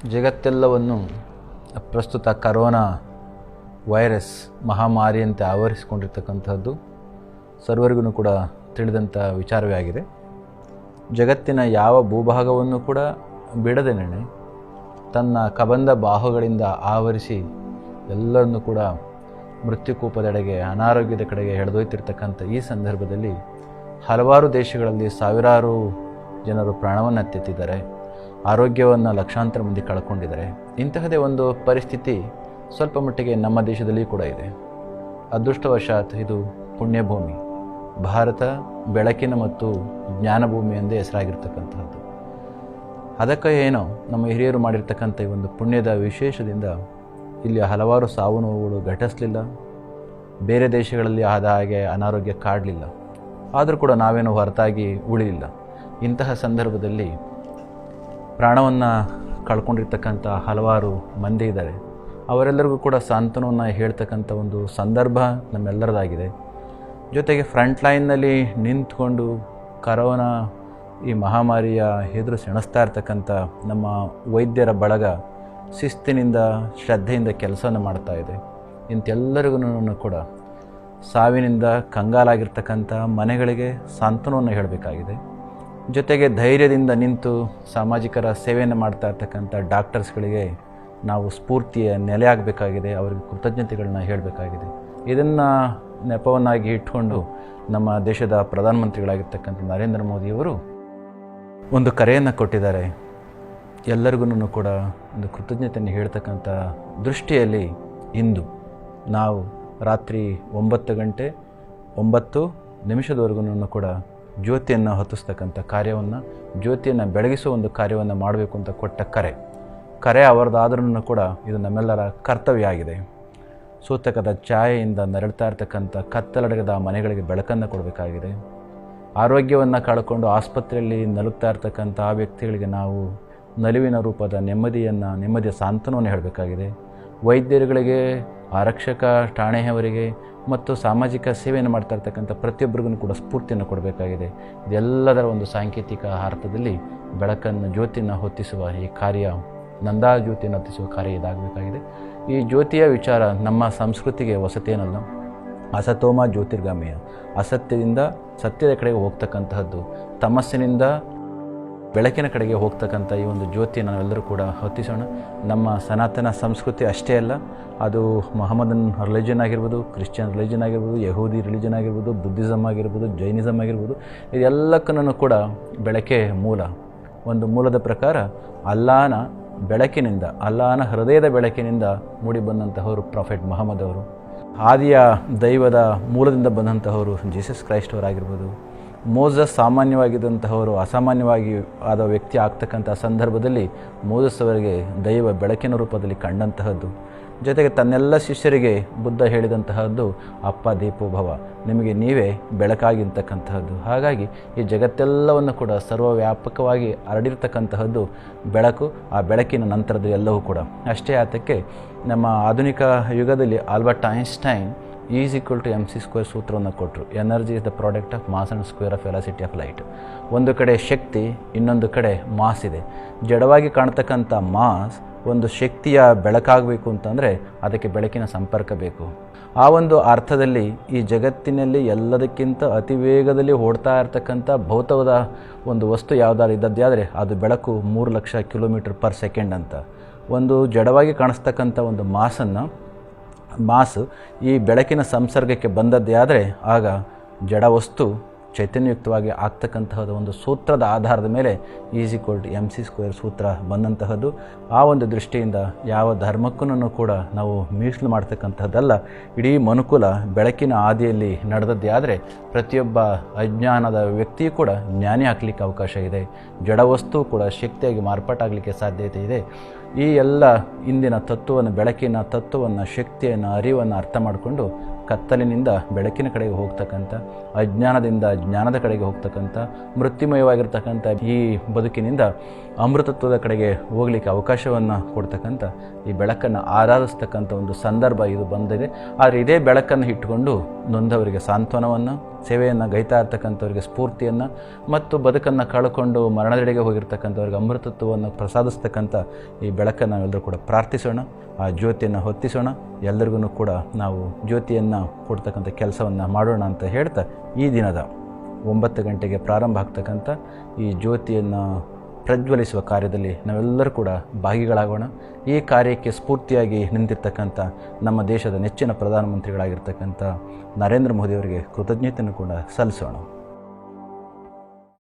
ಜಗತ್ತೆಲ್ಲವನ್ನು ಪ್ರಸ್ತುತ corona virus ಮಹಾಮಾರಿಯಂತೆ ಆವರಿಸಿಕೊಂಡಿರ್ತಕ್ಕಂಥದ್ದು ಸರ್ವರಿಗೂ ಕೂಡ ತಿಳಿದಂಥ ವಿಚಾರವೇ ಆಗಿದೆ. ಜಗತ್ತಿನ ಯಾವ ಭೂಭಾಗವನ್ನು ಕೂಡ ಬಿಡದೇನೆ ತನ್ನ ಕಬಂಧ ಬಾಹುಗಳಿಂದ ಆವರಿಸಿ ಎಲ್ಲರನ್ನೂ ಕೂಡ ಮೃತ್ಯುಕೂಪದೆಡೆಗೆ, ಅನಾರೋಗ್ಯದ ಕಡೆಗೆ ಎಳೆದೊಯ್ತಿರ್ತಕ್ಕಂಥ ಈ ಸಂದರ್ಭದಲ್ಲಿ ಹಲವಾರು ದೇಶಗಳಲ್ಲಿ ಸಾವಿರಾರು ಜನರು ಪ್ರಾಣವನ್ನು ತೆತ್ತಿದ್ದಾರೆ. ಆರೋಗ್ಯವನ್ನು ಲಕ್ಷಾಂತರ ಮಂದಿ ಕಳ್ಕೊಂಡಿದ್ದಾರೆ. ಇಂತಹದೇ ಒಂದು ಪರಿಸ್ಥಿತಿ ಸ್ವಲ್ಪ ಮಟ್ಟಿಗೆ ನಮ್ಮ ದೇಶದಲ್ಲಿ ಕೂಡ ಇದೆ. ಅದೃಷ್ಟವಶಾತ್ ಇದು ಪುಣ್ಯಭೂಮಿ, ಭಾರತ ಬೆಳಕಿನ ಮತ್ತು ಜ್ಞಾನಭೂಮಿ ಎಂದೇ ಹೆಸರಾಗಿರ್ತಕ್ಕಂಥದ್ದು. ಅದಕ್ಕೆ ಏನೋ ನಮ್ಮ ಹಿರಿಯರು ಮಾಡಿರ್ತಕ್ಕಂಥ ಈ ಒಂದು ಪುಣ್ಯದ ವಿಶೇಷದಿಂದ ಇಲ್ಲಿ ಹಲವಾರು ಸಾವು ನೋವುಗಳು ಘಟಿಸಲಿಲ್ಲ. ಬೇರೆ ದೇಶಗಳಲ್ಲಿ ಆದ ಹಾಗೆ ಅನಾರೋಗ್ಯ ಕಾಡಲಿಲ್ಲ. ಆದರೂ ಕೂಡ ನಾವೇನು ಹೊರತಾಗಿ ಉಳಿಲಿಲ್ಲ. ಇಂತಹ ಸಂದರ್ಭದಲ್ಲಿ ಪ್ರಾಣವನ್ನು ಕಳ್ಕೊಂಡಿರ್ತಕ್ಕಂಥ ಹಲವಾರು ಮಂದಿ ಇದ್ದಾರೆ. ಅವರೆಲ್ಲರಿಗೂ ಕೂಡ ಸಾಂತ್ವನವನ್ನು ಹೇಳ್ತಕ್ಕಂಥ ಒಂದು ಸಂದರ್ಭ ನಮ್ಮೆಲ್ಲರದಾಗಿದೆ. ಜೊತೆಗೆ ಫ್ರಂಟ್ ಲೈನ್ನಲ್ಲಿ ನಿಂತ್ಕೊಂಡು ಕರೋನಾ ಈ ಮಹಾಮಾರಿಯ ಎದುರು ಸೆಣಸ್ತಾ ಇರ್ತಕ್ಕಂಥ ನಮ್ಮ ವೈದ್ಯರ ಬಳಗ ಶಿಸ್ತಿನಿಂದ ಶ್ರದ್ಧೆಯಿಂದ ಕೆಲಸವನ್ನು ಮಾಡ್ತಾ ಇದೆ. ಇಂಥೆಲ್ಲರಿಗೂ ಕೂಡ ಸಾವಿನಿಂದ ಕಂಗಾಲಾಗಿರ್ತಕ್ಕಂಥ ಮನೆಗಳಿಗೆ ಸಾಂತ್ವನವನ್ನು ಹೇಳಬೇಕಾಗಿದೆ. ಜೊತೆಗೆ ಧೈರ್ಯದಿಂದ ನಿಂತು ಸಾಮಾಜಿಕರ ಸೇವೆಯನ್ನು ಮಾಡ್ತಾ ಇರ್ತಕ್ಕಂಥ ಡಾಕ್ಟರ್ಸ್ಗಳಿಗೆ ನಾವು ಸ್ಫೂರ್ತಿಯ ನೆಲೆಯಾಗಬೇಕಾಗಿದೆ. ಅವರಿಗೆ ಕೃತಜ್ಞತೆಗಳನ್ನ ಹೇಳಬೇಕಾಗಿದೆ. ಇದನ್ನು ನೆಪವನ್ನಾಗಿ ಇಟ್ಕೊಂಡು ನಮ್ಮ ದೇಶದ ಪ್ರಧಾನಮಂತ್ರಿಗಳಾಗಿರ್ತಕ್ಕಂಥ ನರೇಂದ್ರ ಮೋದಿಯವರು ಒಂದು ಕರೆಯನ್ನು ಕೊಟ್ಟಿದ್ದಾರೆ. ಎಲ್ಲರಿಗೂ ಕೂಡ ಒಂದು ಕೃತಜ್ಞತೆಯನ್ನು ಹೇಳ್ತಕ್ಕಂಥ ದೃಷ್ಟಿಯಲ್ಲಿ ಇಂದು ನಾವು ರಾತ್ರಿ 9 ಗಂಟೆ 9 ನಿಮಿಷದವರೆಗೂ ಕೂಡ ಜ್ಯೋತಿಯನ್ನು ಹೊತ್ತಿಸ್ತಕ್ಕಂಥ ಕಾರ್ಯವನ್ನು, ಜ್ಯೋತಿಯನ್ನು ಬೆಳಗಿಸುವ ಒಂದು ಕಾರ್ಯವನ್ನು ಮಾಡಬೇಕು ಅಂತ ಕೊಟ್ಟ ಕರೆ ಅವರದಾದ್ರೂ ಕೂಡ ಇದು ನಮ್ಮೆಲ್ಲರ ಕರ್ತವ್ಯ ಆಗಿದೆ. ಸೂತಕದ ಛಾಯೆಯಿಂದ ನರಳ್ತಾ ಇರ್ತಕ್ಕಂಥ ಕತ್ತಲಡಗದ ಮನೆಗಳಿಗೆ ಬೆಳಕನ್ನು ಕೊಡಬೇಕಾಗಿದೆ. ಆರೋಗ್ಯವನ್ನು ಕಳ್ಕೊಂಡು ಆಸ್ಪತ್ರೆಯಲ್ಲಿ ನಲುಗ್ತಾ ಇರ್ತಕ್ಕಂಥ ಆ ವ್ಯಕ್ತಿಗಳಿಗೆ ನಾವು ನಲಿವಿನ ರೂಪದ ನೆಮ್ಮದಿಯ ಸಾಂತ್ವನವನ್ನು ಹೇಳಬೇಕಾಗಿದೆ. ವೈದ್ಯರುಗಳಿಗೆ, ಆರಕ್ಷಕ ಠಾಣೆಯವರಿಗೆ ಮತ್ತು ಸಾಮಾಜಿಕ ಸೇವೆಯನ್ನು ಮಾಡ್ತಾ ಇರ್ತಕ್ಕಂಥ ಪ್ರತಿಯೊಬ್ಬರಿಗೂ ಕೂಡ ಸ್ಫೂರ್ತಿಯನ್ನು ಕೊಡಬೇಕಾಗಿದೆ. ಇದೆಲ್ಲದರ ಒಂದು ಸಾಂಕೇತಿಕ ಅರ್ಥದಲ್ಲಿ ಬೆಳಕನ್ನು, ಜ್ಯೋತಿಯನ್ನು ಹೊತ್ತಿಸುವ ಈ ಕಾರ್ಯ, ನಂದಾ ಜ್ಯೋತಿಯನ್ನು ಹೊತ್ತಿಸುವ ಕಾರ್ಯ ಇದಾಗಬೇಕಾಗಿದೆ. ಈ ಜ್ಯೋತಿಯ ವಿಚಾರ ನಮ್ಮ ಸಂಸ್ಕೃತಿಗೆ ಹೊಸತೇನಲ್ಲ. ಅಸತೋಮ ಜ್ಯೋತಿರ್ಗಾಮಯ, ಅಸತ್ಯದಿಂದ ಸತ್ಯದ ಕಡೆಗೆ ಹೋಗ್ತಕ್ಕಂತಹದ್ದು, ತಮಸ್ಸಿನಿಂದ ಬೆಳಕಿನ ಕಡೆಗೆ ಹೋಗ್ತಕ್ಕಂಥ ಈ ಒಂದು ಜ್ಯೋತಿಯನ್ನು ನಾವೆಲ್ಲರೂ ಕೂಡ ಹೊತ್ತಿಸೋಣ. ನಮ್ಮ ಸನಾತನ ಸಂಸ್ಕೃತಿ ಅಷ್ಟೇ ಅಲ್ಲ, ಅದು ಮೊಹಮ್ಮದನ್ ರಿಲಿಜನ್ ಆಗಿರ್ಬೋದು, ಕ್ರಿಶ್ಚಿಯನ್ ರಿಲಿಜನ್ ಆಗಿರ್ಬೋದು, ಯಹೂದಿ ರಿಲಿಜನ್ ಆಗಿರ್ಬೋದು, ಬುದ್ಧಿಸಮ್ ಆಗಿರ್ಬೋದು, ಜೈನಿಸಮ್ ಆಗಿರ್ಬೋದು, ಇದೆಲ್ಲಕ್ಕೂ ಕೂಡ ಬೆಳಕೆ ಮೂಲ. ಒಂದು ಮೂಲದ ಪ್ರಕಾರ ಅಲ್ಲಾಹನ ಬೆಳಕಿನಿಂದ, ಅಲ್ಲಾಹನ ಹೃದಯದ ಬೆಳಕಿನಿಂದ ಮೂಡಿ ಬಂದಂತಹವರು ಪ್ರಾಫೆಟ್ ಮೊಹಮ್ಮದ್ ಅವರು. ಆದಿಯ ದೈವದ ಮೂಲದಿಂದ ಬಂದಂತಹವರು ಜೀಸಸ್ ಕ್ರೈಸ್ಟ್ ಅವರಾಗಿರ್ಬೋದು. ಮೋಸಸ್ ಸಾಮಾನ್ಯವಾಗಿದ್ದಂತಹವರು ಅಸಾಮಾನ್ಯವಾಗಿ ಆದ ವ್ಯಕ್ತಿ ಆಗ್ತಕ್ಕಂಥ ಸಂದರ್ಭದಲ್ಲಿ ಮೋಸಸ್ ಅವರಿಗೆ ದೈವ ಬೆಳಕಿನ ರೂಪದಲ್ಲಿ ಕಂಡಂತಹದ್ದು. ಜೊತೆಗೆ ತನ್ನೆಲ್ಲ ಶಿಷ್ಯರಿಗೆ ಬುದ್ಧ ಹೇಳಿದಂತಹದ್ದು ಅಪ್ಪ ದೀಪೋಭವ, ನಿಮಗೆ ನೀವೇ ಬೆಳಕಾಗಿರ್ತಕ್ಕಂತಹದ್ದು. ಹಾಗಾಗಿ ಈ ಜಗತ್ತೆಲ್ಲವನ್ನು ಕೂಡ ಸರ್ವವ್ಯಾಪಕವಾಗಿ ಹರಡಿರ್ತಕ್ಕಂತಹದ್ದು ಬೆಳಕು. ಆ ಬೆಳಕಿನ ನಂತರದಲ್ಲಿ ಎಲ್ಲವೂ ಕೂಡ ಅಷ್ಟೇ. ಆತಕ್ಕೆ ನಮ್ಮ ಆಧುನಿಕ ಯುಗದಲ್ಲಿ ಆಲ್ಬರ್ಟ್ ಐನ್ಸ್ಟೈನ್ E=mc² ಸೂತ್ರವನ್ನು ಕೊಟ್ಟರು. Energy is the product of mass and square of velocity of light. ಒಂದು ಕಡೆ ಶಕ್ತಿ, ಇನ್ನೊಂದು ಕಡೆ ಮಾಸ್ ಇದೆ. ಜಡವಾಗಿ ಕಾಣ್ತಕ್ಕಂಥ ಮಾಸ್ ಒಂದು ಶಕ್ತಿಯ ಬೆಳಕಾಗಬೇಕು ಅಂತಂದರೆ ಅದಕ್ಕೆ ಬೆಳಕಿನ ಸಂಪರ್ಕ ಬೇಕು. ಆ ಒಂದು ಅರ್ಥದಲ್ಲಿ ಈ ಜಗತ್ತಿನಲ್ಲಿ ಎಲ್ಲದಕ್ಕಿಂತ ಅತಿ ವೇಗದಲ್ಲಿ ಓಡ್ತಾ ಇರ್ತಕ್ಕಂಥ ಭೌತವಾದ ಒಂದು ವಸ್ತು ಯಾವುದಾದ್ರು ಇದ್ದದ್ದಾದರೆ ಅದು ಬೆಳಕು 3 ಲಕ್ಷ km/s ಅಂತ. ಒಂದು ಜಡವಾಗಿ ಕಾಣಿಸ್ತಕ್ಕಂಥ ಒಂದು ಮಾಸು ಈ ಬೆಳಕಿನ ಸಂಸರ್ಗಕ್ಕೆ ಬಂದದ್ದೇ ಆದರೆ ಆಗ ಜಡ ವಸ್ತು ಚೈತನ್ಯಯುಕ್ತವಾಗಿ ಆಗ್ತಕ್ಕಂತಹದ್ದು ಒಂದು ಸೂತ್ರದ ಆಧಾರದ ಮೇಲೆ E=mc² ಸೂತ್ರ ಬಂದಂತಹದ್ದು. ಆ ಒಂದು ದೃಷ್ಟಿಯಿಂದ ಯಾವ ಧರ್ಮಕ್ಕೂ ಕೂಡ ನಾವು ಮೀಸಲು ಮಾಡ್ತಕ್ಕಂಥದ್ದಲ್ಲ. ಇಡೀ ಮನುಕುಲ ಬೆಳಕಿನ ಹಾದಿಯಲ್ಲಿ ನಡೆದದ್ದೇ ಆದರೆ ಪ್ರತಿಯೊಬ್ಬ ಅಜ್ಞಾನದ ವ್ಯಕ್ತಿಯೂ ಕೂಡ ಜ್ಞಾನಿ ಆಗಲಿಕ್ಕೆ ಅವಕಾಶ ಇದೆ. ಜಡವಸ್ತು ಕೂಡ ಶಕ್ತಿಯಾಗಿ ಮಾರ್ಪಾಟಾಗಲಿಕ್ಕೆ ಸಾಧ್ಯತೆ ಇದೆ. ಈ ಎಲ್ಲ ಇಂದಿನ ತತ್ವವನ್ನು, ಬೆಳಕಿನ ತತ್ವವನ್ನು, ಶಕ್ತಿಯನ್ನು, ಅರಿವನ್ನು ಅರ್ಥ ಮಾಡಿಕೊಂಡು ಕತ್ತಲಿನಿಂದ ಬೆಳಕಿನ ಕಡೆಗೆ ಹೋಗ್ತಕ್ಕಂಥ, ಅಜ್ಞಾನದಿಂದ ಜ್ಞಾನದ ಕಡೆಗೆ ಹೋಗ್ತಕ್ಕಂಥ, ಮೃತ್ಯುಮಯವಾಗಿರ್ತಕ್ಕಂಥ ಈ ಬದುಕಿನಿಂದ ಅಮೃತತ್ವದ ಕಡೆಗೆ ಹೋಗಲಿಕ್ಕೆ ಅವಕಾಶವನ್ನು ಕೊಡ್ತಕ್ಕಂಥ ಈ ಬೆಳಕನ್ನು ಆರಾಧಿಸ್ತಕ್ಕಂಥ ಒಂದು ಸಂದರ್ಭ ಇದು ಬಂದಿದೆ. ಆದರೆ ಇದೇ ಬೆಳಕನ್ನು ಇಟ್ಟುಕೊಂಡು ನೊಂದವರಿಗೆ ಸಾಂತ್ವನವನ್ನು, ಸೇವೆಯನ್ನು ಗೈತಾ ಇರ್ತಕ್ಕಂಥವ್ರಿಗೆ ಸ್ಫೂರ್ತಿಯನ್ನು ಮತ್ತು ಬದುಕನ್ನು ಕಳ್ಕೊಂಡು ಮರಣದೆಡೆಗೆ ಹೋಗಿರ್ತಕ್ಕಂಥವ್ರಿಗೆ ಅಮೃತತ್ವವನ್ನು ಪ್ರಸಾದಿಸ್ತಕ್ಕಂಥ ಈ ಬೆಳಕನ್ನು ನಾವೆಲ್ಲರೂ ಕೂಡ ಪ್ರಾರ್ಥಿಸೋಣ, ಆ ಜ್ಯೋತಿಯನ್ನು ಹೊತ್ತಿಸೋಣ, ಎಲ್ಲರಿಗೂ ಕೂಡ ನಾವು ಜ್ಯೋತಿಯನ್ನು ಕೊಡ್ತಕ್ಕಂಥ ಕೆಲಸವನ್ನು ಮಾಡೋಣ ಅಂತ ಹೇಳ್ತಾ ಈ ದಿನದ 9 ಗಂಟೆಗೆ ಪ್ರಾರಂಭ ಆಗ್ತಕ್ಕಂಥ ಈ ಜ್ಯೋತಿಯನ್ನು ಪ್ರಜ್ವಲಿಸುವ ಕಾರ್ಯದಲ್ಲಿ ನಾವೆಲ್ಲರೂ ಕೂಡ ಭಾಗಿಗಳಾಗೋಣ. ಈ ಕಾರ್ಯಕ್ಕೆ ಸ್ಫೂರ್ತಿಯಾಗಿ ನಿಂತಿರ್ತಕ್ಕಂಥ ನಮ್ಮ ದೇಶದ ನೆಚ್ಚಿನ ಪ್ರಧಾನಮಂತ್ರಿಗಳಾಗಿರ್ತಕ್ಕಂಥ ನರೇಂದ್ರ ಮೋದಿಯವರಿಗೆ ಕೃತಜ್ಞತೆಯನ್ನು ಕೂಡ ಸಲ್ಲಿಸೋಣ.